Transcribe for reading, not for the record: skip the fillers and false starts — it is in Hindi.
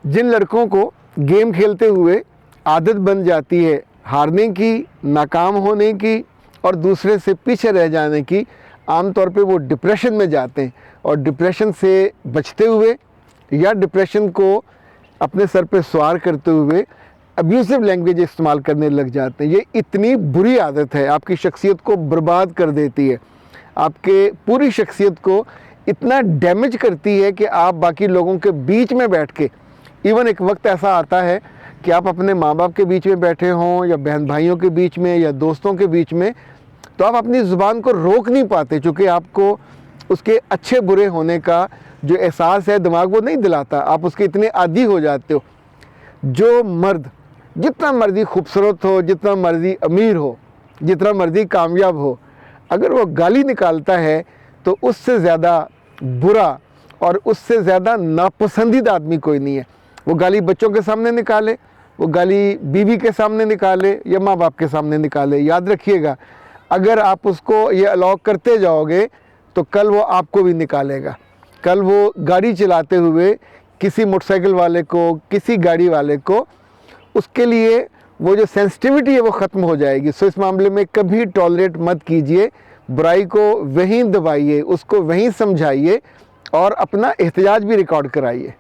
जिन लड़कों को गेम खेलते हुए आदत बन जाती है हारने की, नाकाम होने की और दूसरे से पीछे रह जाने की, आमतौर पे वो डिप्रेशन में जाते हैं और डिप्रेशन से बचते हुए या डिप्रेशन को अपने सर पे सवार करते हुए अब्यूसिव लैंग्वेज इस्तेमाल करने लग जाते हैं। ये इतनी बुरी आदत है, आपकी शख्सियत को बर्बाद कर देती है, आपके पूरी शख्सियत को इतना डैमेज करती है कि आप बाकी लोगों के बीच में बैठ के, इवन एक वक्त ऐसा आता है कि आप अपने माँ बाप के बीच में बैठे हों या बहन भाइयों के बीच में या दोस्तों के बीच में, तो आप अपनी ज़ुबान को रोक नहीं पाते, चूँकि आपको उसके अच्छे बुरे होने का जो एहसास है दिमाग वो नहीं दिलाता, आप उसके इतने आदी हो जाते हो। जो मर्द जितना मर्जी खूबसूरत हो, जितना मर्जी अमीर हो, जितना मर्जी कामयाब हो, अगर वो गाली निकालता है तो उससे ज़्यादा बुरा और उससे ज़्यादा नापसंदीदा आदमी कोई नहीं है। वो गाली बच्चों के सामने निकाले, वो गाली बीवी के सामने निकाले या माँ बाप के सामने निकाले, याद रखिएगा अगर आप उसको ये अलाउ करते जाओगे तो कल वो आपको भी निकालेगा। कल वो गाड़ी चलाते हुए किसी मोटरसाइकिल वाले को, किसी गाड़ी वाले को, उसके लिए वो जो सेंसिटिविटी है वो ख़त्म हो जाएगी। सो इस मामले में कभी टॉलरेट मत कीजिए, बुराई को वहीं दबाइए, उसको वहीं समझाइए और अपना एहतजाज भी रिकॉर्ड कराइए।